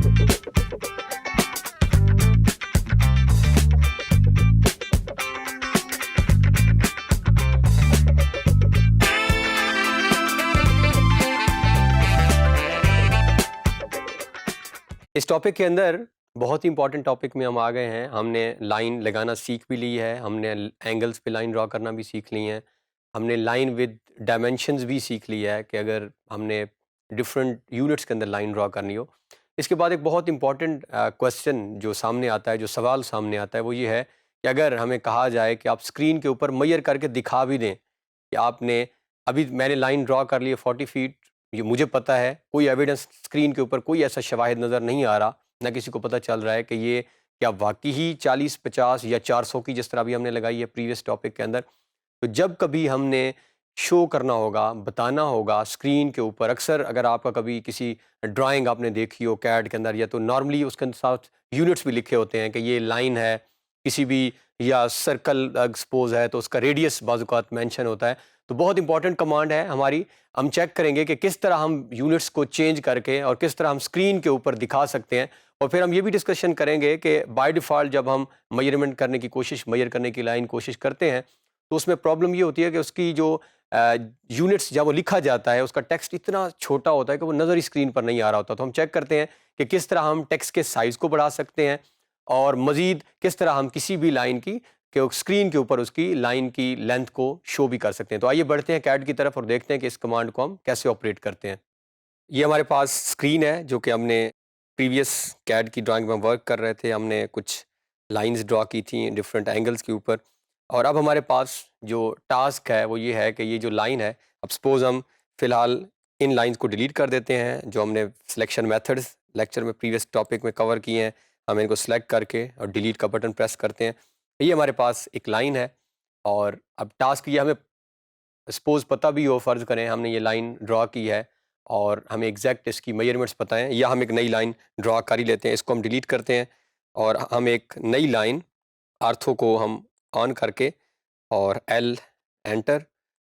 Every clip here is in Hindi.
इस टॉपिक के अंदर बहुत ही इंपॉर्टेंट टॉपिक में हम आ गए हैं। हमने लाइन लगाना सीख भी ली है, हमने एंगल्स पे लाइन ड्रॉ करना भी सीख ली है, हमने लाइन विद डायमेंशंस भी सीख लिया है कि अगर हमने डिफरेंट यूनिट्स के अंदर लाइन ड्रॉ करनी हो। इसके बाद एक बहुत इंपॉर्टेंट क्वेश्चन जो सामने आता है, जो सवाल सामने आता है, वो ये है कि अगर हमें कहा जाए कि आप स्क्रीन के ऊपर मेजर करके दिखा भी दें कि आपने अभी मैंने लाइन ड्रॉ कर ली है 40 फीट, ये मुझे पता है, कोई एविडेंस स्क्रीन के ऊपर कोई ऐसा शवाहिद नज़र नहीं आ रहा, ना किसी को पता चल रहा है कि ये क्या वाकई ही 40, 50 या 400 की जिस तरह भी हमने लगाई है प्रीवियस टॉपिक के अंदर। तो जब कभी हमने शो करना होगा, बताना होगा स्क्रीन के ऊपर, अक्सर अगर आपका कभी किसी ड्राइंग आपने देखी हो कैड के अंदर, या तो नॉर्मली उसके साथ यूनिट्स भी लिखे होते हैं कि ये लाइन है किसी भी, या सर्कल एक्सपोज है तो उसका रेडियस बाज़-औक़ात मेंशन होता है। तो बहुत इंपॉर्टेंट कमांड है हमारी। हम चेक करेंगे कि किस तरह हम यूनिट्स को चेंज करके और किस तरह हम स्क्रीन के ऊपर दिखा सकते हैं, और फिर हम ये भी डिस्कशन करेंगे कि बाय डिफ़ॉल्ट जब हम मेजरमेंट करने की कोशिश, मेजर करने की लाइन कोशिश करते हैं, तो उसमें प्रॉब्लम ये होती है कि उसकी जो यूनिट्स जब वो लिखा जाता है उसका टेक्स्ट इतना छोटा होता है कि वो नज़र ही स्क्रीन पर नहीं आ रहा होता। तो हम चेक करते हैं कि किस तरह हम टेक्स्ट के साइज़ को बढ़ा सकते हैं, और मज़ीद किस तरह हम किसी भी लाइन की कि स्क्रीन के ऊपर उसकी लाइन की लेंथ को शो भी कर सकते हैं। तो आइए बढ़ते हैं कैड की तरफ और देखते हैं कि इस कमांड को हम कैसे ऑपरेट करते हैं। ये हमारे पास स्क्रीन है जो कि हमने प्रीवियस कैड की ड्राइंग में वर्क कर रहे थे। हमने कुछ लाइंस ड्रॉ की थी डिफरेंट एंगल्स के ऊपर, और अब हमारे पास जो टास्क है वो ये है कि ये जो लाइन है, अब सपोज़ हम फ़िलहाल इन लाइंस को डिलीट कर देते हैं जो हमने सिलेक्शन मेथड्स लेक्चर में प्रीवियस टॉपिक में कवर किए हैं। हम इनको सेलेक्ट करके और डिलीट का बटन प्रेस करते हैं। ये हमारे पास एक लाइन है, और अब टास्क ये हमें सपोज़ पता भी हो, फ़र्ज़ करें हमने ये लाइन ड्रॉ की है और हमें एग्जैक्ट इसकी मेजरमेंट्स पता हैं, या हम एक नई लाइन ड्रॉ कर ही लेते हैं। इसको हम डिलीट करते हैं और हम एक नई लाइन आर्थो को हम ऑन करके और एल एंटर,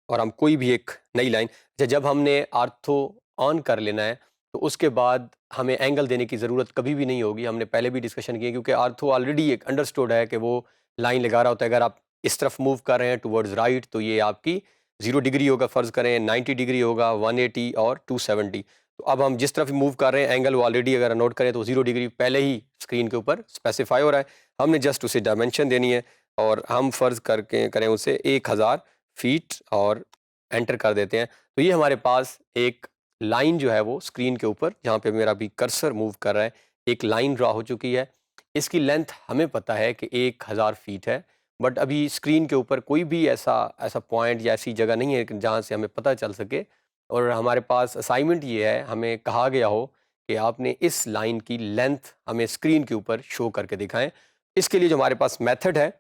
और हम कोई भी एक नई लाइन, जब हमने आर्थो ऑन कर लेना है तो उसके बाद हमें एंगल देने की ज़रूरत कभी भी नहीं होगी। हमने पहले भी डिस्कशन किया, क्योंकि आर्थो ऑलरेडी एक अंडरस्टूड है कि वो लाइन लगा रहा होता है। अगर आप इस तरफ मूव कर रहे हैं टुवर्ड्स राइट तो ये आपकी 0 डिग्री होगा, फ़र्ज़ करें 90 डिग्री होगा, 180 और 270। तो अब हम जिस तरफ मूव कर रहे हैं एंगल वो ऑलरेडी अगर नोट करें तो 0 डिग्री पहले ही स्क्रीन के ऊपर स्पेसिफाई हो रहा है। हमने जस्ट उसे डायमेंशन देनी है, और हम फ़र्ज़ करके करें उसे 1000 फीट और एंटर कर देते हैं। तो ये हमारे पास एक लाइन जो है वो स्क्रीन के ऊपर, जहाँ पे मेरा भी कर्सर मूव कर रहा है, एक लाइन ड्रा हो चुकी है। इसकी लेंथ हमें पता है कि 1000 फीट है, बट अभी स्क्रीन के ऊपर कोई भी ऐसा ऐसा पॉइंट या ऐसी जगह नहीं है कि जहाँ से हमें पता चल सके। और हमारे पास असाइनमेंट ये है, हमें कहा गया हो कि आपने इस लाइन की लेंथ हमें स्क्रीन के ऊपर शो करके दिखाएं। इसके लिए जो हमारे पास मेथड है,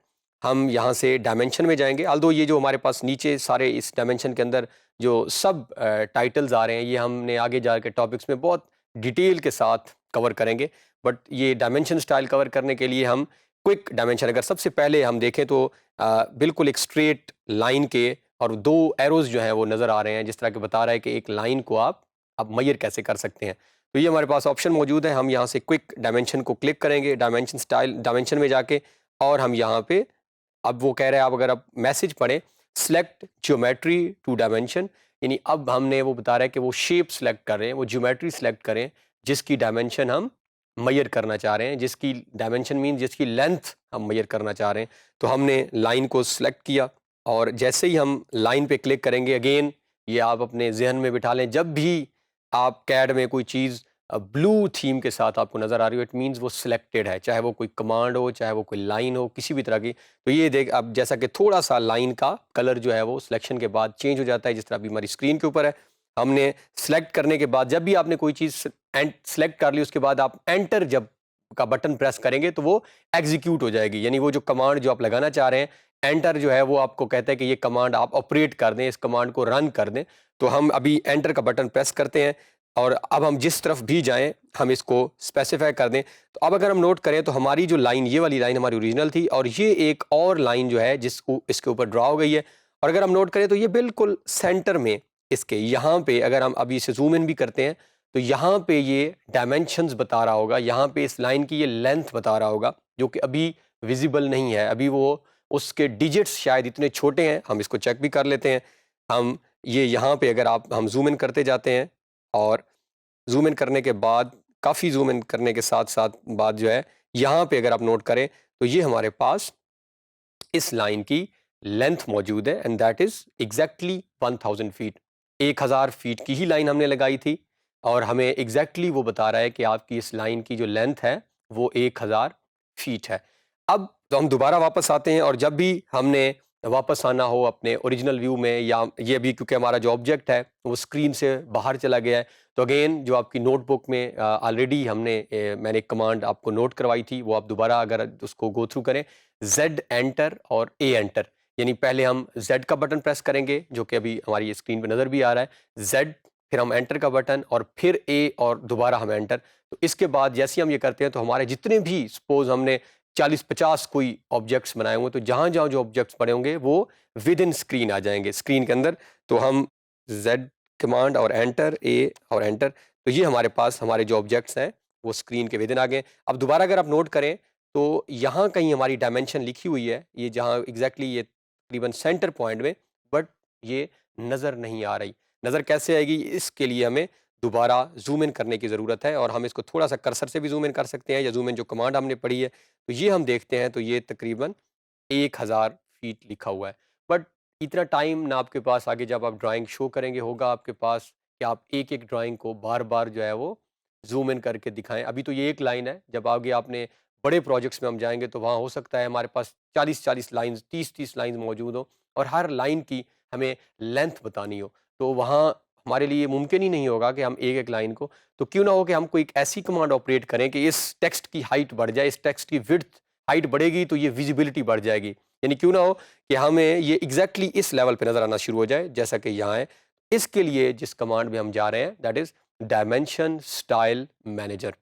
हम यहाँ से डायमेंशन में जाएंगे। आल्दो ये जो हमारे पास नीचे सारे इस डायमेंशन के अंदर जो सब टाइटल्स आ रहे हैं, ये हमने आगे जाके टॉपिक्स में बहुत डिटेल के साथ कवर करेंगे, बट ये डायमेंशन स्टाइल कवर करने के लिए हम क्विक डायमेंशन, अगर सबसे पहले हम देखें तो बिल्कुल एक स्ट्रेट लाइन के और दो एरोज जो हैं वो नज़र आ रहे हैं, जिस तरह के बता रहा है कि एक लाइन को आप मेजर कैसे कर सकते हैं। तो ये हमारे पास ऑप्शन मौजूद है। हम यहाँ से क्विक डायमेंशन को क्लिक करेंगे, डायमेंशन स्टाइल डायमेंशन में जाके, और हम यहाँ पे अब वो कह रहे हैं आप अगर आप मैसेज पढ़ें सेलेक्ट ज्योमेट्री टू डायमेंशन, यानी अब हमने वो बता रहा है कि वो शेप सेलेक्ट कर रहे हैं, वो ज्योमेट्री सेलेक्ट करें जिसकी डायमेंशन हम मेजर करना चाह रहे हैं, जिसकी डायमेंशन मीन जिसकी लेंथ हम मेजर करना चाह रहे हैं। तो हमने लाइन को सिलेक्ट किया, और जैसे ही हम लाइन पे क्लिक करेंगे, अगेन ये आप अपने जहन में बिठा लें, जब भी आप कैड में कोई चीज़ ब्लू थीम के साथ आपको नज़र आ रही हो, इट मीन्स वो सिलेक्टेड है, चाहे वो कोई कमांड हो, चाहे वो कोई लाइन हो, किसी भी तरह की। तो ये देख अब जैसा कि थोड़ा सा लाइन का कलर जो है वो सिलेक्शन के बाद चेंज हो जाता है, जिस तरह अभी हमारी स्क्रीन के ऊपर है। हमने सेलेक्ट करने के बाद जब भी आपने कोई चीज़ सेलेक्ट कर ली, उसके बाद आप एंटर जब का बटन प्रेस करेंगे तो वो एग्जीक्यूट हो जाएगी, यानी वो जो कमांड जो आप लगाना चाह रहे हैं, एंटर जो है वो आपको कहता है कि ये कमांड आप ऑपरेट कर दें, इस कमांड को रन कर दें। तो हम अभी एंटर का बटन प्रेस करते हैं, और अब हम जिस तरफ भी जाएं हम इसको स्पेसिफाई कर दें। तो अब अगर हम नोट करें तो हमारी जो लाइन, ये वाली लाइन हमारी ओरिजिनल थी, और ये एक और लाइन जो है जिसको इसके ऊपर ड्रा हो गई है। और अगर हम नोट करें तो ये बिल्कुल सेंटर में इसके यहाँ पे, अगर हम अभी इसे जूम इन भी करते हैं तो यहाँ पे ये डायमेंशंस बता रहा होगा, यहाँ पे इस लाइन की ये लेंथ बता रहा होगा, जो कि अभी विजिबल नहीं है। अभी वो उसके डिजिट्स शायद इतने छोटे हैं, हम इसको चेक भी कर लेते हैं। हम ये यहाँ पे अगर हम ज़ूम इन करते जाते हैं और ज़ूम इन करने के बाद, काफ़ी ज़ूम इन करने के साथ-साथ बाद जो है, यहाँ पे अगर आप नोट करें, तो ये हमारे पास इस लाइन की लेंथ मौजूद है and that is exactly 1000 feet. 1000 feet की ही लाइन हमने लगाई थी और हमें एग्ज़ैक्टली वो बता रहा है कि आपकी इस लाइन की जो लेंथ है, वो 1000 फीट है। अब तो हम दोबारा वापस आते हैं और जब भी हमने वापस आना हो अपने ओरिजिनल व्यू में, या ये भी क्योंकि हमारा जो ऑब्जेक्ट है वो स्क्रीन से बाहर चला गया है, तो अगेन जो आपकी नोटबुक में ऑलरेडी मैंने एक कमांड आपको नोट करवाई थी, वो आप दोबारा अगर उसको गो थ्रू करें, जेड एंटर और ए एंटर, यानी पहले हम जेड का बटन प्रेस करेंगे, जो कि अभी हमारी स्क्रीन पे नज़र भी आ रहा है, जेड, फिर हम एंटर का बटन और फिर ए और दोबारा हम एंटर। तो इसके बाद जैसे ही हम ये करते हैं तो हमारे जितने भी, सपोज हमने 40-50 कोई ऑब्जेक्ट्स बनाए होंगे, तो जहाँ जहाँ जो ऑब्जेक्ट्स बने होंगे वो विद इन स्क्रीन आ जाएंगे, स्क्रीन के अंदर। तो हम जेड कमांड और एंटर, ए और एंटर, तो ये हमारे पास हमारे जो ऑब्जेक्ट्स हैं वो स्क्रीन के विद इन आ गए। अब दोबारा अगर आप नोट करें तो यहाँ कहीं हमारी डायमेंशन लिखी हुई है, ये जहाँ एग्जैक्टली ये तकरीबन सेंटर पॉइंट में, बट ये नज़र नहीं आ रही। नज़र कैसे आएगी, इसके लिए हमें दोबारा ज़ूम इन करने की ज़रूरत है और हम इसको थोड़ा सा कर्सर से भी ज़ूम इन कर सकते हैं, या ज़ूम इन जो कमांड हमने पढ़ी है, तो ये हम देखते हैं तो ये तकरीबन 1000 फीट लिखा हुआ है। बट इतना टाइम ना आपके पास आगे जब आप ड्राइंग शो करेंगे होगा आपके पास, कि आप एक-एक ड्राइंग को बार-बार जो है वो ज़ूम इन करके दिखाएँ। अभी तो ये एक लाइन है, जब आगे आपने बड़े प्रोजेक्ट्स में हम जाएँगे तो वहाँ हो सकता है हमारे पास 40-40 लाइन्स, 30-30 लाइन्स मौजूद हों और हर लाइन की हमें लेंथ बतानी हो। तो वहाँ हमारे लिए मुमकिन ही नहीं होगा कि हम एक-एक लाइन को, तो क्यों ना हो कि हम कोई एक ऐसी कमांड ऑपरेट करें कि इस टेक्स्ट की हाइट बढ़ जाए, इस टेक्स्ट की विड्थ, हाइट बढ़ेगी तो ये विजिबिलिटी बढ़ जाएगी। यानी क्यों ना हो कि हमें ये एग्ज़ैक्टली इस लेवल पे नज़र आना शुरू हो जाए, जैसा कि यहाँ है। इसके लिए जिस कमांड में हम जा रहे हैं, that is dimension style manager,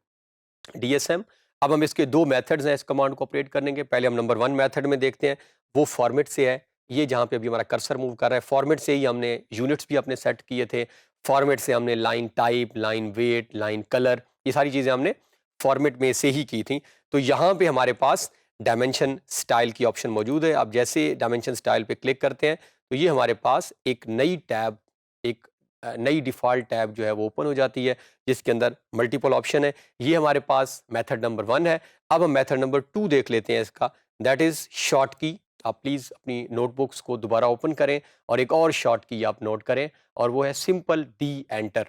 DSM. अब हम इसके 2 मेथड्स हैं इस कमांड को ऑपरेट करने के। पहले हम नंबर 1 मेथड में देखते हैं, वो फॉर्मेट से है। ये जहाँ पे अभी हमारा कर्सर मूव कर रहा है, फॉर्मेट से ही हमने यूनिट्स भी अपने सेट किए थे। फॉर्मेट से हमने line type, line weight, line colour, ये सारी चीज़ें हमने फॉर्मेट में से ही की थी। तो यहाँ पे हमारे पास डायमेंशन स्टाइल की ऑप्शन मौजूद है। आप जैसे डायमेंशन स्टाइल पे क्लिक करते हैं, तो ये हमारे पास एक नई टैब, एक नई डिफ़ॉल्ट टैब जो है वो ओपन हो जाती है, जिसके अंदर मल्टीपल ऑप्शन है। ये हमारे पास मेथड नंबर 1 है। अब हम मेथड नंबर 2 देख लेते हैं इसका, दैट इज़ शॉर्ट की। आप प्लीज़ अपनी नोटबुक्स को दोबारा ओपन करें और एक और शॉर्ट की आप नोट करें, और वो है simple D enter.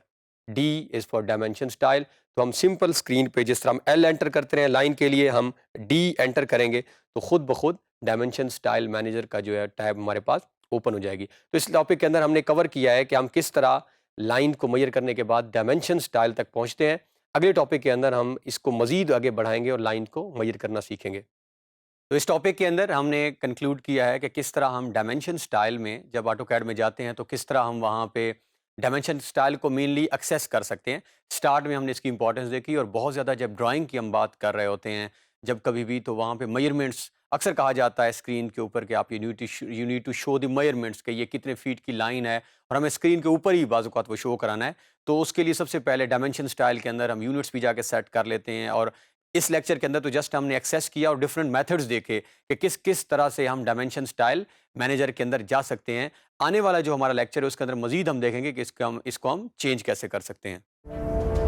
D is for dimension style. तो हम सिंपल स्क्रीन पे जिस तरह हम एल एंटर करते हैं लाइन के लिए, हम डी एंटर करेंगे तो खुद ब खुद डायमेंशन स्टाइल मैनेजर का जो है टैब हमारे पास ओपन हो जाएगी। तो इस टॉपिक के अंदर हमने कवर किया है कि हम किस तरह लाइन को मेजर करने के बाद डायमेंशन स्टाइल तक पहुंचते हैं। अगले टॉपिक के अंदर हम इसको मजीद आगे बढ़ाएंगे और लाइन को मेजर करना सीखेंगे। तो इस टॉपिक के अंदर हमने कंक्लूड किया है कि किस तरह हम डायमेंशन स्टाइल में जब ऑटोकैड में जाते हैं तो किस तरह हम वहाँ पे डायमेंशन स्टाइल को मेनली एक्सेस कर सकते हैं। स्टार्ट में हमने इसकी इंपॉर्टेंस देखी, और बहुत ज़्यादा जब ड्राइंग की हम बात कर रहे होते हैं जब कभी भी, तो वहाँ पे मेजरमेंट्स अक्सर कहा जाता है स्क्रीन के ऊपर कि आप you need to show the measurements, कि ये कितने फीट की लाइन है और हमें स्क्रीन के ऊपर ही बाज़ औक़ात वो शो कराना है। तो उसके लिए सबसे पहले डायमेंशन स्टाइल के अंदर हम यूनिट्स भी जाके सेट कर लेते हैं, और इस लेक्चर के अंदर तो जस्ट हमने एक्सेस किया और डिफरेंट मेथड्स देखे कि किस किस तरह से हम डायमेंशन स्टाइल मैनेजर के अंदर जा सकते हैं। आने वाला जो हमारा लेक्चर है उसके अंदर मजीद हम देखेंगे कि इसको हम चेंज कैसे कर सकते हैं।